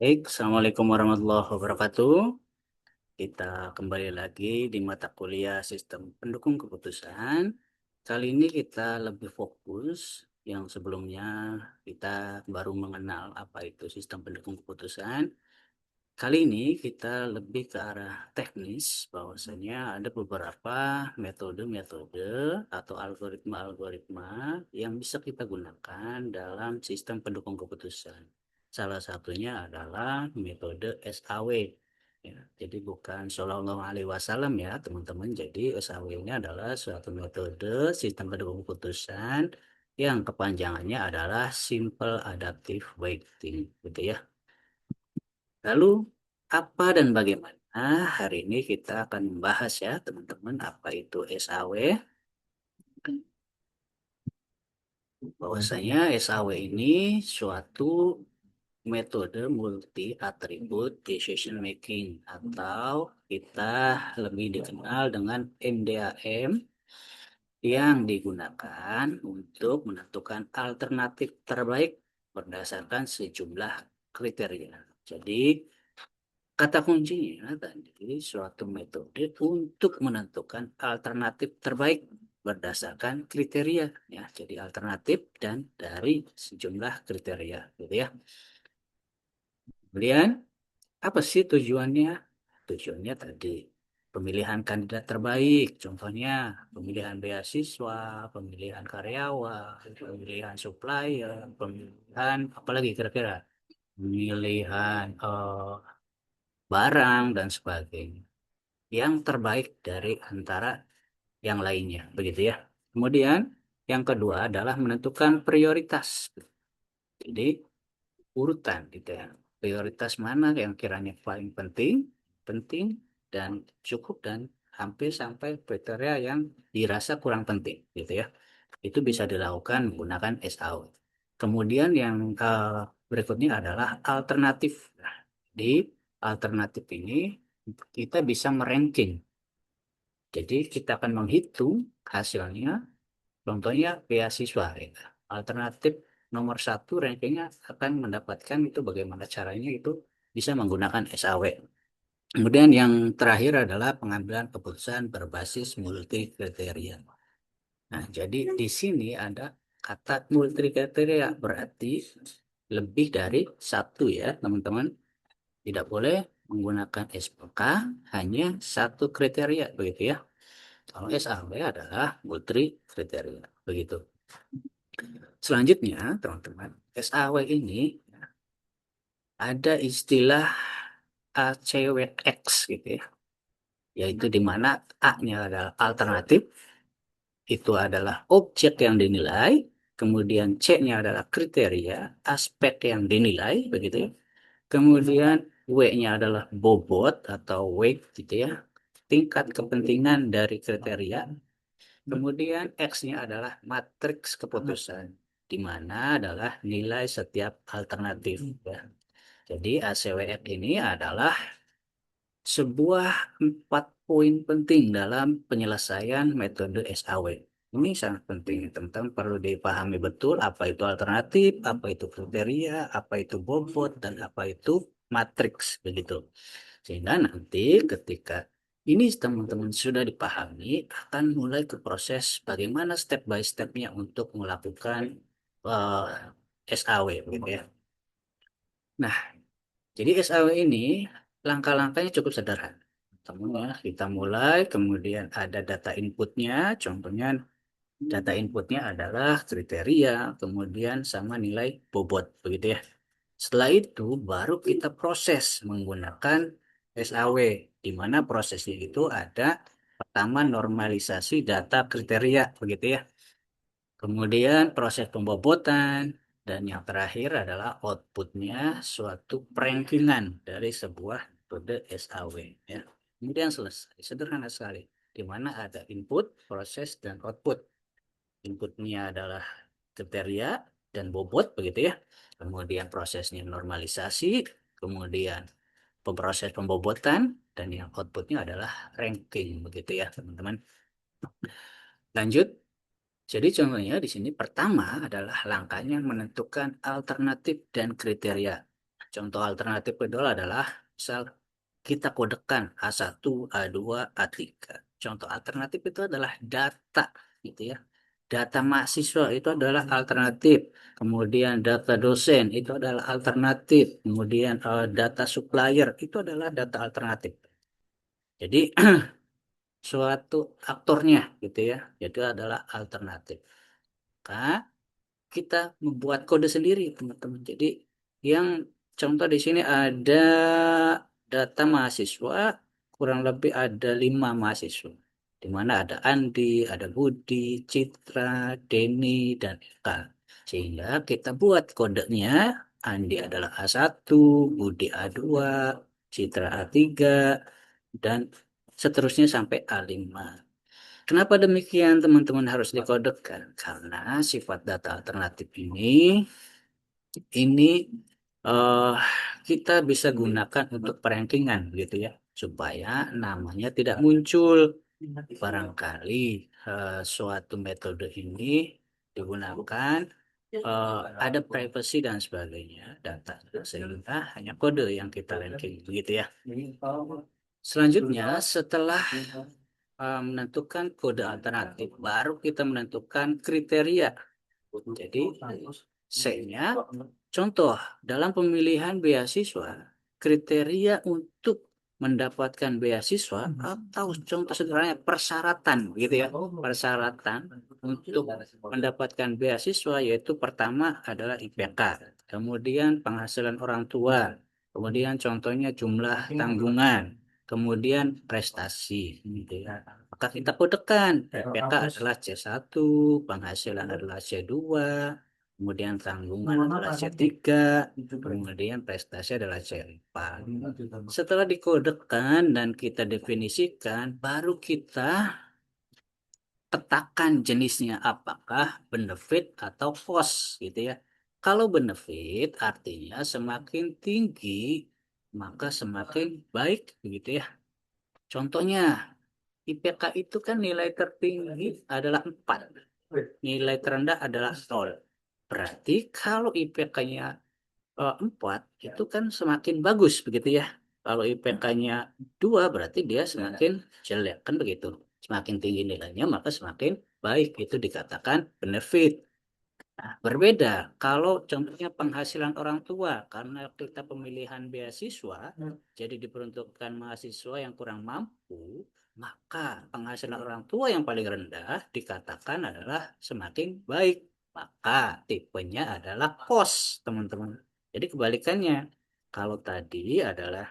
Baik, Assalamualaikum warahmatullahi wabarakatuh. Kita kembali lagi di mata kuliah Sistem Pendukung Keputusan. Kali ini kita lebih fokus yang sebelumnya kita baru mengenal apa itu sistem pendukung keputusan. Kali ini kita lebih ke arah teknis, bahwasanya ada beberapa metode-metode atau algoritma-algoritma yang bisa kita gunakan dalam sistem pendukung keputusan. Salah satunya adalah metode SAW. Ya, jadi bukan Shallallahu Alaihi Wasallam ya teman-teman. Jadi SAW ini adalah suatu metode sistem pendukung keputusan yang kepanjangannya adalah Simple Adaptive Weighting, gitu ya. Lalu, apa dan bagaimana? Hari ini kita akan membahas ya, teman-teman, apa itu SAW. Bahwasanya SAW ini suatu metode multi attribute decision making atau kita lebih dikenal dengan MDAM yang digunakan untuk menentukan alternatif terbaik berdasarkan sejumlah kriteria. Jadi, kata kuncinya tadi suatu metode untuk menentukan alternatif terbaik berdasarkan kriteria ya. Jadi alternatif dan dari sejumlah kriteria gitu ya. Kemudian apa sih tujuannya? Tujuannya tadi pemilihan kandidat terbaik, contohnya pemilihan beasiswa, pemilihan karyawan, pemilihan supplier, pemilihan apalagi kira-kira pemilihan barang dan sebagainya yang terbaik dari antara yang lainnya, begitu ya. Kemudian yang kedua adalah menentukan prioritas. Jadi urutan gitu ya. Prioritas mana yang kiranya paling penting, penting dan cukup dan hampir sampai kriteria yang dirasa kurang penting gitu ya. Itu bisa dilakukan menggunakan SAO. Kemudian yang berikutnya adalah alternatif. Nah, di alternatif ini kita bisa meranking. Jadi kita akan menghitung hasilnya, contohnya beasiswa. Ya. Alternatif nomor satu rankingnya akan mendapatkan itu bagaimana caranya itu bisa menggunakan SAW. Kemudian yang terakhir adalah pengambilan keputusan berbasis multi kriteria. Nah, jadi di sini ada kata multi kriteria berarti lebih dari satu ya teman-teman. Tidak boleh menggunakan SPK hanya satu kriteria begitu ya. Kalau SAW adalah multi kriteria. Begitu. Selanjutnya, teman-teman, SAW ini ada istilah ACWX gitu ya. Yaitu di mana A-nya adalah alternatif, itu adalah objek yang dinilai, kemudian C-nya adalah kriteria, aspek yang dinilai, begitu ya. Kemudian W-nya adalah bobot atau weight gitu ya, tingkat kepentingan dari kriteria. Kemudian X-nya adalah matriks keputusan, di mana adalah nilai setiap alternatif. Ya. Jadi ACWF ini adalah sebuah 4 poin penting dalam penyelesaian metode SAW. Ini sangat penting, teman-teman perlu dipahami betul apa itu alternatif, apa itu kriteria, apa itu bobot, dan apa itu matriks, begitu. Sehingga nanti ketika ini teman-teman sudah dipahami, akan mulai ke proses bagaimana step by stepnya untuk melakukan eh, SAW, gitu ya. Nah, jadi SAW ini langkah-langkahnya cukup sederhana. Pertama, kita mulai, kemudian ada data inputnya, contohnya data inputnya adalah kriteria, kemudian sama nilai bobot, begitu ya. Setelah itu baru kita proses menggunakan SAW, di mana prosesnya itu ada pertama normalisasi data kriteria, begitu ya. Kemudian proses pembobotan, dan yang terakhir adalah outputnya suatu perankingan dari sebuah metode SAW. Ya. Kemudian selesai, sederhana sekali, di mana ada input, proses, dan output. Inputnya adalah kriteria dan bobot, begitu ya. Kemudian prosesnya normalisasi, kemudian proses pembobotan, dan yang outputnya adalah ranking, begitu ya, teman-teman. Lanjut. Jadi contohnya di sini pertama adalah langkahnya menentukan alternatif dan kriteria. Contoh alternatif kedua adalah misal kita kodekan A1, A2, A3. Contoh alternatif itu adalah data gitu ya. Data mahasiswa itu adalah alternatif. Kemudian data dosen itu adalah alternatif. Kemudian data supplier itu adalah data alternatif. Jadi suatu aktornya gitu ya. Jadi adalah alternatif. Maka kita membuat kode sendiri, teman-teman. Jadi yang contoh di sini ada data mahasiswa, kurang lebih ada 5 mahasiswa. Di mana ada Andi, ada Budi, Citra, Denny, dan Eka. Sehingga kita buat kodenya, Andi adalah A1, Budi A2, Citra A3, dan seterusnya sampai A5. Kenapa demikian teman-teman harus dikodekan? Karena sifat data alternatif ini eh, kita bisa gunakan untuk perankingan gitu ya, supaya namanya tidak muncul. Barangkali suatu metode ini digunakan ada privacy dan sebagainya data, sehingga hanya kode yang kita ranking begitu ya. Selanjutnya setelah menentukan kode alternatif, baru kita menentukan kriteria. Jadi, C-nya, contoh, dalam pemilihan beasiswa, kriteria untuk mendapatkan beasiswa atau contoh sederhana persyaratan gitu ya, persyaratan untuk mendapatkan beasiswa yaitu pertama adalah IPK, kemudian penghasilan orang tua, kemudian contohnya jumlah tanggungan, kemudian prestasi gitu ya. Maka kita kodekan IPK adalah C1, penghasilan adalah C2, kemudian tanggungan adalah C3, kemudian prestasi adalah C4. Setelah dikodekan dan kita definisikan, baru kita petakan jenisnya apakah benefit atau cost gitu ya. Kalau benefit artinya semakin tinggi maka semakin baik begitu ya. Contohnya IPK itu kan nilai tertinggi adalah 4, nilai terendah adalah 0. Berarti kalau IPK-nya 4 itu kan semakin bagus begitu ya. Kalau IPK-nya 2 berarti dia semakin jelek kan begitu. Semakin tinggi nilainya maka semakin baik, itu dikatakan benefit. Nah, berbeda kalau contohnya penghasilan orang tua, karena kita pemilihan beasiswa, jadi diperuntukkan mahasiswa yang kurang mampu, maka penghasilan orang tua yang paling rendah dikatakan adalah semakin baik. Maka tipenya adalah kos, teman-teman. Jadi kebalikannya, kalau tadi adalah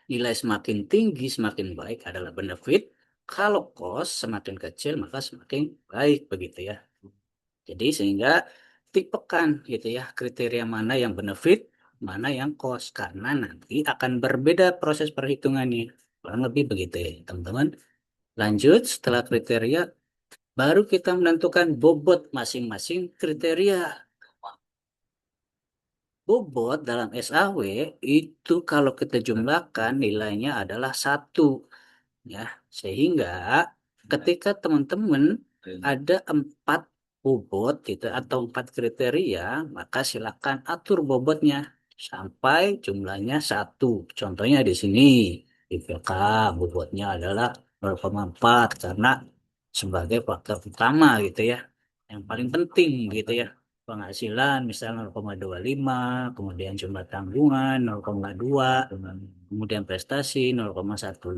nilai semakin tinggi, semakin baik adalah benefit, kalau kos semakin kecil maka semakin baik begitu ya. Jadi sehingga tipekan gitu ya kriteria mana yang benefit, mana yang cost karena nanti akan berbeda proses perhitungannya. Kurang lebih begitu ya, teman-teman. Lanjut setelah kriteria baru kita menentukan bobot masing-masing kriteria. Bobot dalam SAW itu kalau kita jumlahkan nilainya adalah 1 ya. Sehingga ketika teman-teman ada 4 bobot gitu atau 4 kriteria, maka silakan atur bobotnya sampai jumlahnya 1. Contohnya di sini IPK bobotnya adalah 0,4 karena sebagai faktor utama gitu ya. Yang paling penting gitu ya. Penghasilan misalnya 0,25, kemudian jumlah tanggungan 0,2, kemudian prestasi 0,15.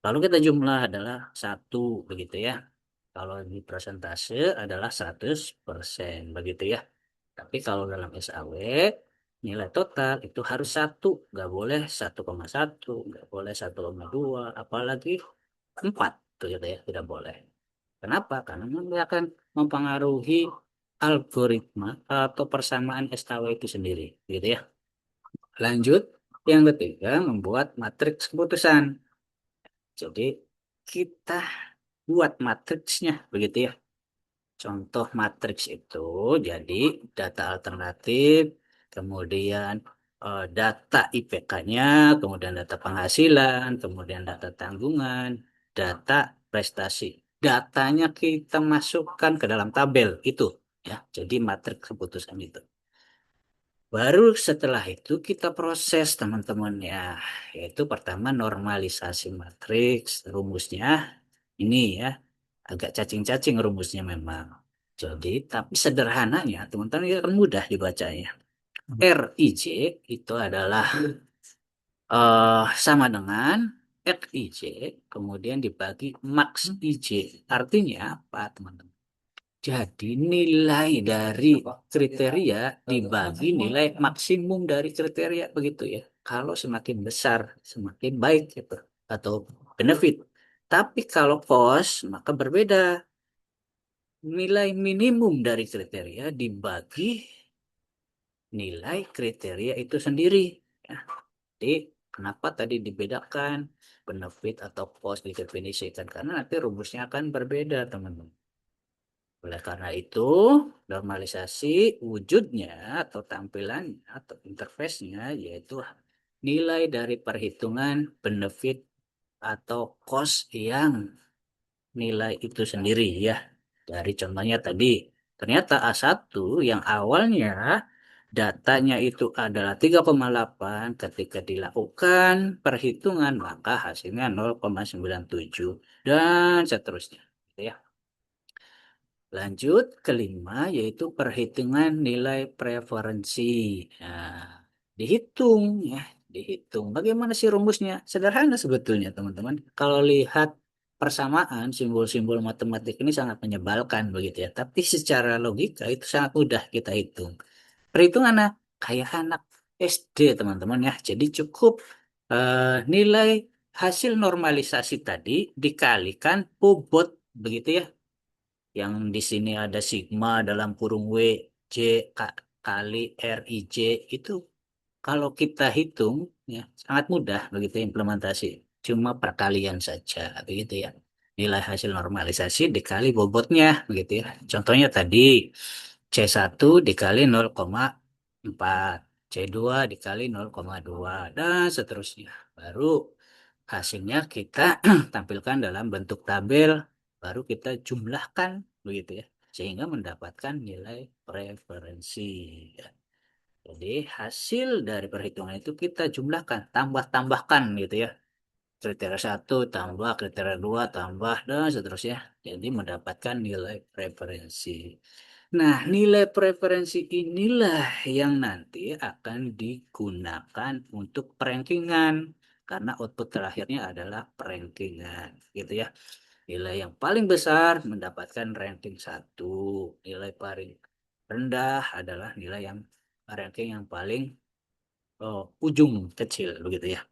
Lalu kita jumlah adalah 1 begitu ya. Kalau di persentase adalah 100% begitu ya. Tapi kalau dalam SAW nilai total itu harus 1, nggak boleh 1,1, nggak boleh 1,2, apalagi 4 tuh gitu ya, tidak boleh. Kenapa? Karena ini akan mempengaruhi algoritma atau persamaan SKW itu sendiri, gitu ya. Lanjut, yang ketiga membuat matriks keputusan. Jadi kita buat matriksnya begitu ya. Contoh matriks itu jadi data alternatif, kemudian data IPK-nya, kemudian data penghasilan, kemudian data tanggungan, data prestasi. Datanya kita masukkan ke dalam tabel itu ya. Jadi matriks keputusan itu. Baru setelah itu kita proses teman-teman ya, yaitu pertama normalisasi matriks, rumusnya ini ya, agak cacing-cacing rumusnya memang. Jadi, tapi sederhananya teman-teman ini akan mudah dibacanya. RIJ itu adalah sama dengan XIJ kemudian dibagi max IJ. Artinya apa teman-teman? Jadi nilai dari kriteria dibagi nilai maksimum dari kriteria begitu ya. Kalau semakin besar, semakin baik gitu atau benefit. Tapi kalau cost maka berbeda. Nilai minimum dari kriteria dibagi nilai kriteria itu sendiri. Ya, jadi kenapa tadi dibedakan benefit atau cost didefinisikan? Karena nanti rumusnya akan berbeda teman-teman. Oleh karena itu, normalisasi wujudnya atau tampilannya atau interface-nya yaitu nilai dari perhitungan benefit atau cost yang nilai itu sendiri ya. Dari contohnya tadi, ternyata A1 yang awalnya datanya itu adalah 3,8 ketika dilakukan perhitungan maka hasilnya 0,97 dan seterusnya. Gitu ya. Lanjut kelima yaitu perhitungan nilai preferensi. Nah, dihitung ya, dihitung. Bagaimana sih rumusnya? Sederhana sebetulnya teman-teman. Kalau lihat persamaan simbol-simbol matematik ini sangat menyebalkan begitu ya. Tapi secara logika itu sangat mudah kita hitung. Perhitungannya kayak anak SD teman-teman ya. Jadi cukup nilai hasil normalisasi tadi dikalikan bobot begitu ya yang di sini ada sigma dalam kurung W J kali R I J itu kalau kita hitung ya sangat mudah begitu implementasi cuma perkalian saja begitu ya nilai hasil normalisasi dikali bobotnya begitu ya contohnya tadi C1 dikali 0,4 C2 dikali 0,2 dan seterusnya baru hasilnya kita tampilkan dalam bentuk tabel baru kita jumlahkan begitu ya sehingga mendapatkan nilai preferensi ya. Jadi hasil dari perhitungan itu kita jumlahkan tambah-tambahkan gitu ya kriteria satu tambah kriteria dua tambah dan seterusnya jadi mendapatkan nilai preferensi. Nah, nilai preferensi inilah yang nanti akan digunakan untuk perankingan karena output terakhirnya adalah perankingan gitu ya. Nilai yang paling besar mendapatkan ranking satu, nilai paling rendah adalah nilai yang ranking yang paling ujung kecil begitu ya.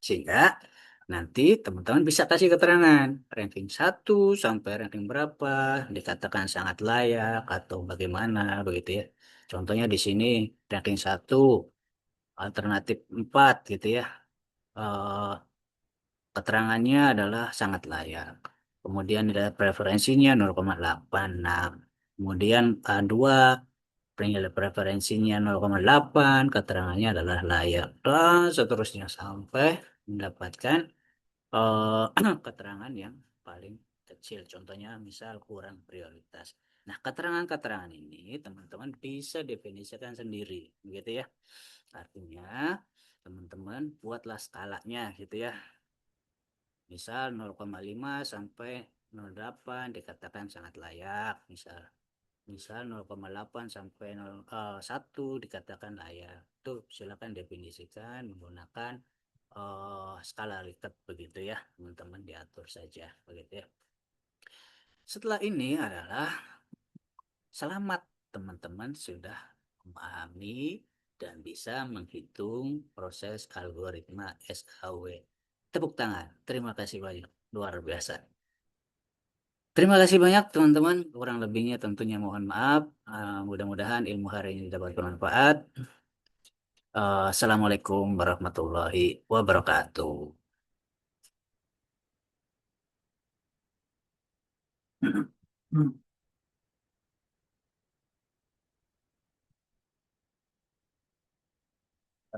Sehingga nanti teman-teman bisa kasih keterangan ranking satu sampai ranking berapa dikatakan sangat layak atau bagaimana begitu ya. Contohnya di sini ranking satu alternatif 4 gitu ya. Eh, Keterangannya adalah sangat layak. Kemudian nilai preferensinya 0,86. Kemudian A2 nilai preferensinya 0,8, keterangannya adalah layak. Dan seterusnya sampai mendapatkan keterangan yang paling kecil. Contohnya misal kurang prioritas. Nah, keterangan-keterangan ini teman-teman bisa definisikan sendiri, gitu ya. Artinya, teman-teman buatlah skalanya gitu ya. Misal 0,5 sampai 0,8 dikatakan sangat layak, misal 0,8 sampai 1 dikatakan layak. Itu silakan definisikan menggunakan skala Likert begitu ya, teman-teman diatur saja begitu ya. Setelah ini adalah selamat teman-teman sudah memahami dan bisa menghitung proses algoritma SAW. Tepuk tangan. Terima kasih banyak. Luar biasa. Terima kasih banyak teman-teman. Kurang lebihnya tentunya mohon maaf. Mudah-mudahan ilmu hari ini dapat bermanfaat. Assalamualaikum warahmatullahi wabarakatuh.